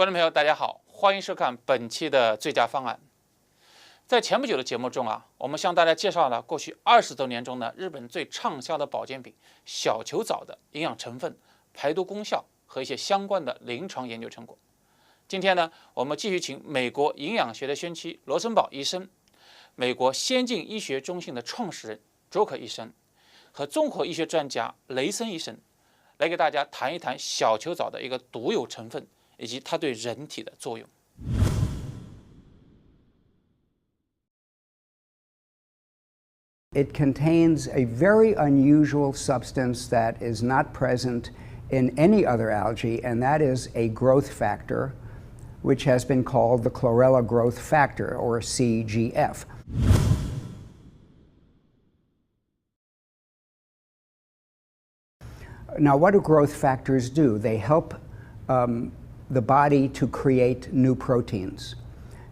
观众朋友，大家好，欢迎收看本期的最佳方案。在前不久的节目中我们向大家介绍了过去20多年中呢，日本最畅销的保健品小球藻的营养成分、排毒功效和一些相关的临床研究成果。今天呢，我们继续请美国营养学的先驱罗森堡医生、美国先进医学中心的创始人卓克医生和综合医学专家雷森医生，来给大家谈一谈小球藻的一个独有成分以及它对人体的作用。It contains a very unusual substance that is not present in any other algae, and that is a growth factor, which has been called the chlorella growth factor, or Cgf. Now, what do growth factors do? They help the body to create new proteins.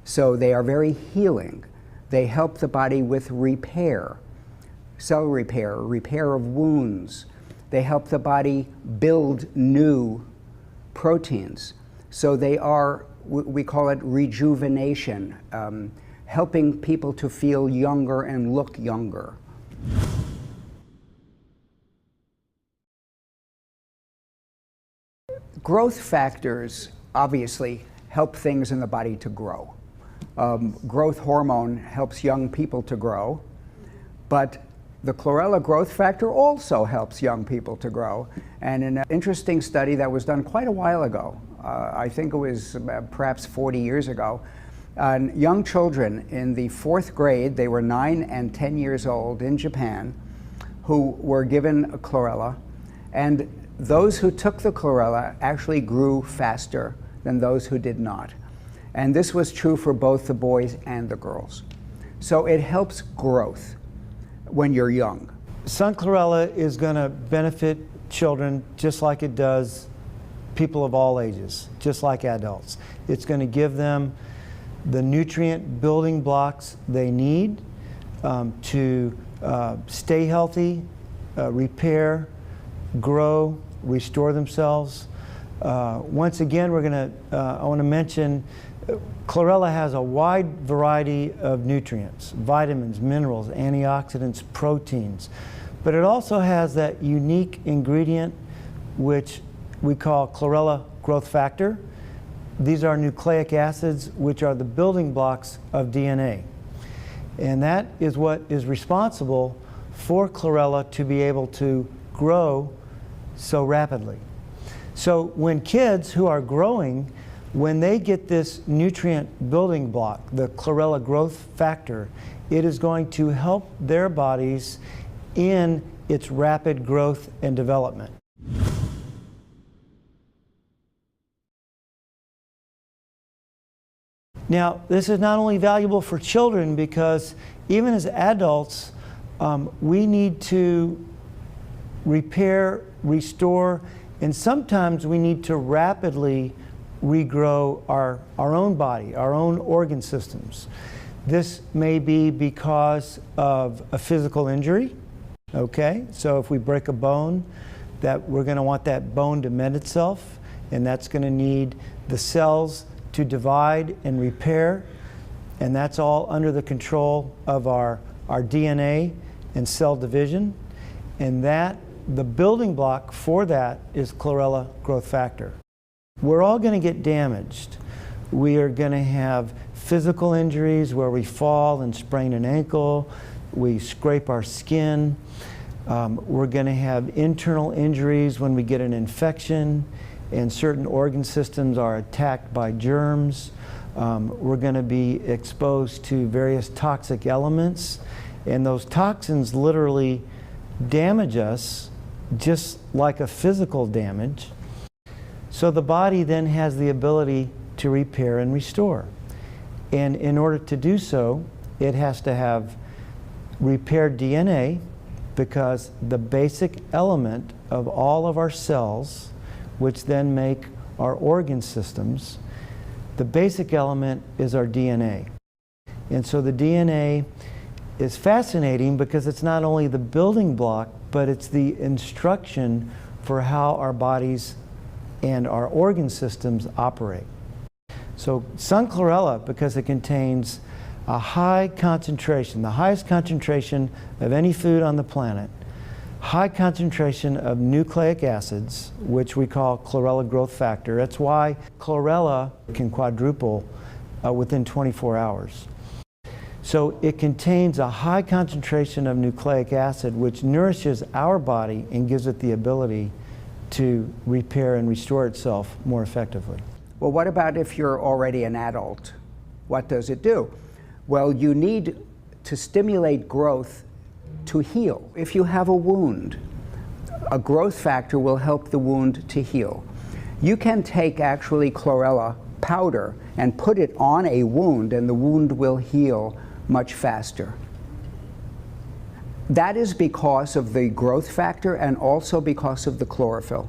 So they are very healing. They help the body with repair, cell repair, repair of wounds. They help the body build new proteins. So they are, we call it rejuvenation, helping people to feel younger and look younger. Growth factors obviously help things in the body to grow. Growth hormone helps young people to grow, but the chlorella growth factor also helps young people to grow. And in an interesting study that was done quite a while ago, I think it was perhaps 40 years ago, young children in the 4th grade, they were 9 and 10 years old in Japan, who were given a chlorella, and those who took the chlorella actually grew faster than those who did not. And this was true for both the boys and the girls. So it helps growth when you're young. Sun chlorella is going to benefit children just like it does people of all ages, just like adults. It's going to give them the nutrient building blocks they need to stay healthy, repair, grow, restore themselves. Once again, I want to mention chlorella has a wide variety of nutrients, vitamins, minerals, antioxidants, proteins. But it also has that unique ingredient which we call chlorella growth factor. These are nucleic acids which are the building blocks of DNA. And that is what is responsible for chlorella to be able to grow so rapidly. So when kids who are growing, when they get this nutrient building block, the chlorella growth factor, it is going to help their bodies in its rapid growth and development. Now, this is not only valuable for children because even as adults, we need to repair, restore, and sometimes we need to rapidly regrow our own body, our own organ systems. This may be because of a physical injury, okay? So if we break a bone, that we're going to want that bone to mend itself, and that's going to need the cells to divide and repair, and that's all under the control of our DNA and cell division, and the building block for that is chlorella growth factor. We're all going to get damaged. We are going to have physical injuries where we fall and sprain an ankle, we scrape our skin. We're going to have internal injuries when we get an infection and certain organ systems are attacked by germs. We're going to be exposed to various toxic elements, and those toxins literally damage us just like a physical damage. So the body then has the ability to repair and restore. And in order to do so, it has to have repaired DNA, because the basic element of all of our cells, which then make our organ systems, the basic element is our DNA. And so the DNA is fascinating because it's not only the building block, but it's the instruction for how our bodies and our organ systems operate. So sun chlorella, because it contains a high concentration, the highest concentration of any food on the planet, high concentration of nucleic acids, which we call chlorella growth factor. That's why chlorella can quadruple within 24 hours. So it contains a high concentration of nucleic acid, which nourishes our body and gives it the ability to repair and restore itself more effectively. Well, what about if you're already an adult? What does it do? Well, you need to stimulate growth to heal. If you have a wound, a growth factor will help the wound to heal. You can take actually chlorella powder and put it on a wound, and the wound will heal much faster. That is because of the growth factor and also because of the chlorophyll.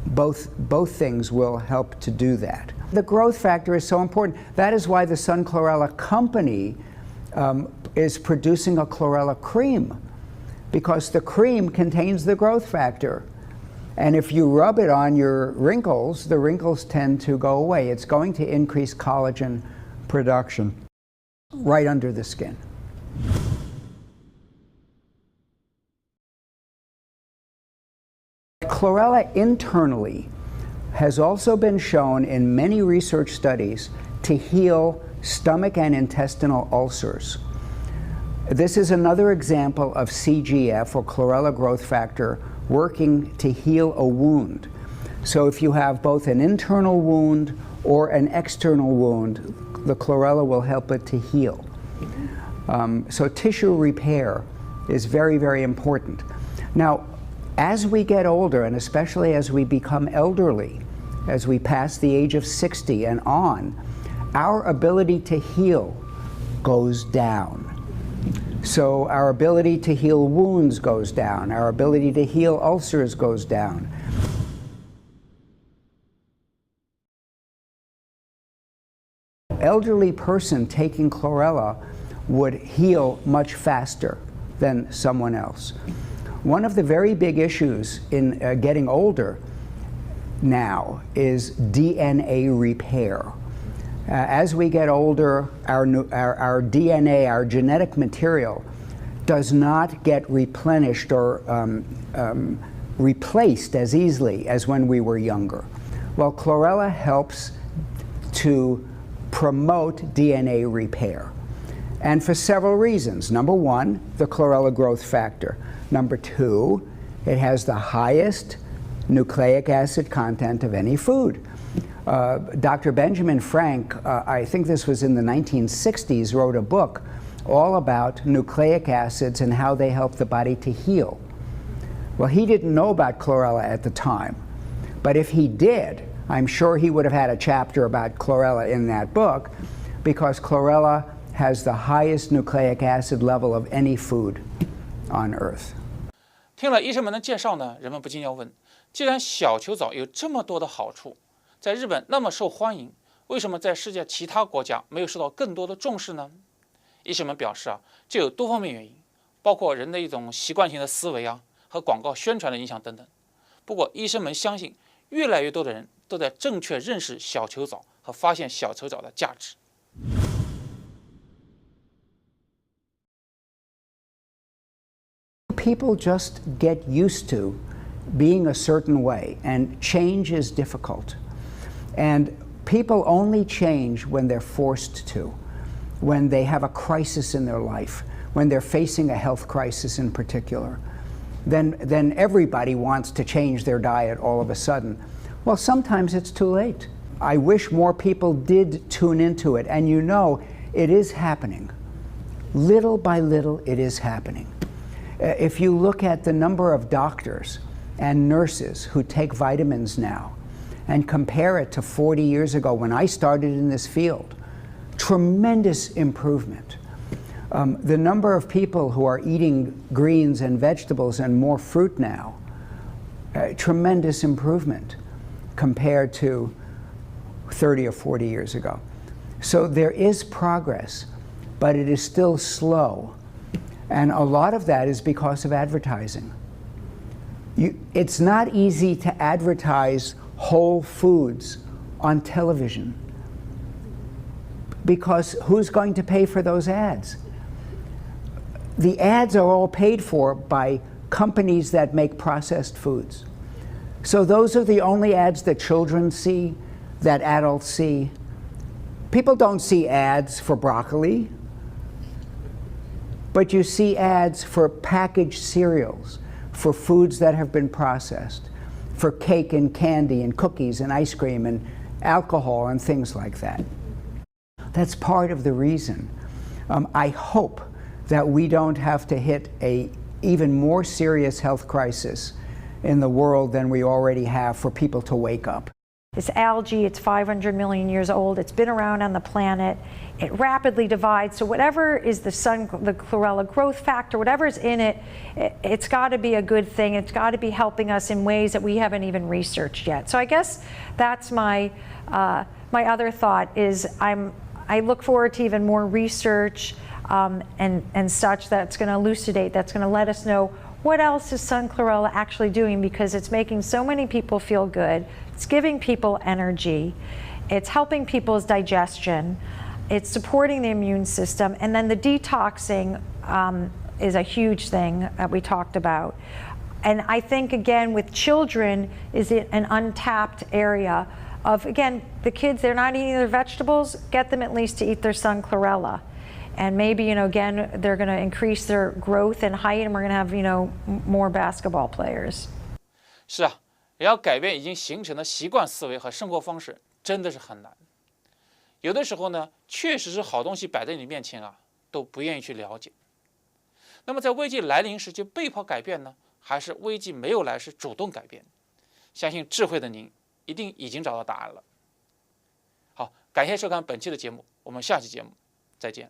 Both things will help to do that. The growth factor is so important. That is why the Sun Chlorella Company is producing a chlorella cream, because the cream contains the growth factor. And if you rub it on your wrinkles, the wrinkles tend to go away. It's going to increase collagen production right under the skin. Chlorella internally has also been shown in many research studies to heal stomach and intestinal ulcers. This is another example of CGF, or chlorella growth factor, working to heal a wound. So if you have both an internal wound or an external wound, the chlorella will help it to heal. So tissue repair is very, very important. Now, as we get older, and especially as we become elderly, as we pass the age of 60 and on, our ability to heal goes down. So our ability to heal wounds goes down. Our ability to heal ulcers goes down. Elderly person taking chlorella would heal much faster than someone else. One of the very big issues in getting older now is DNA repair. As we get older, our DNA, our genetic material, does not get replenished or replaced as easily as when we were younger. Well, chlorella helps to promote DNA repair, and for several reasons. Number one, the chlorella growth factor. Number two, it has the highest nucleic acid content of any food. Dr. Benjamin Frank, I think this was in the 1960s, wrote a book all about nucleic acids and how they help the body to heal. Well, he didn't know about chlorella at the time, but if he did, I'm sure he would have had a chapter about chlorella in that book, because chlorella has the highest nucleic acid level of any food on earth. 听了医生们的介绍呢，人们不禁要问：既然小球藻有这么多的好处，在日本那么受欢迎，为什么在世界其他国家没有受到更多的重视呢？医生们表示这有多方面原因，包括人的一种习惯性的思维和广告宣传的影响等等。不过，医生们相信，越来越多的人都在正确认识小球藻和发现小球藻的价值。People just get used to being a certain way, and change is difficult. And people only change when they're forced to, when they have a crisis in their life, when they're facing a health crisis in particular. Then everybody wants to change their diet all of a sudden. Well, sometimes it's too late. I wish more people did tune into it, and you know, it is happening. Little by little, it is happening. If you look at the number of doctors and nurses who take vitamins now and compare it to 40 years ago when I started in this field, tremendous improvement. The number of people who are eating greens and vegetables and more fruit now, tremendous improvement compared to 30 or 40 years ago. So there is progress, but it is still slow. And a lot of that is because of advertising. It's not easy to advertise whole foods on television. because who's going to pay for those ads? The ads are all paid for by companies that make processed foods. So those are the only ads that children see, that adults see. People don't see ads for broccoli, but you see ads for packaged cereals, for foods that have been processed, for cake and candy and cookies and ice cream and alcohol and things like that. That's part of the reason. I hope that we don't have to hit an even more serious health crisis in the world than we already have for people to wake up. It's algae, it's 500 million years old, it's been around on the planet, it rapidly divides, so whatever is the chlorella growth factor, whatever's in it, it's got to be a good thing, it's got to be helping us in ways that we haven't even researched yet. So I guess that's my other thought is I look forward to even more research and such that's going to elucidate, that's going to let us know what else is sun chlorella actually doing, because it's making so many people feel good, it's giving people energy, it's helping people's digestion, it's supporting the immune system, and then the detoxing is a huge thing that we talked about. And I think, again, with children is an untapped area of, again, the kids, they're not eating their vegetables, get them at least to eat their sun chlorella. And maybe, again, they're going to increase their growth and height, and we're going to have, more basketball players. 是啊，要改变已经形成的习惯思维和生活方式，真的是很难。有的时候呢，确实是好东西摆在你面前啊，都不愿意去了解。那么在危机来临时就被迫改变呢，还是危机没有来时主动改变？相信智慧的您一定已经找到答案了。好，感谢收看本期的节目，我们下期节目再见。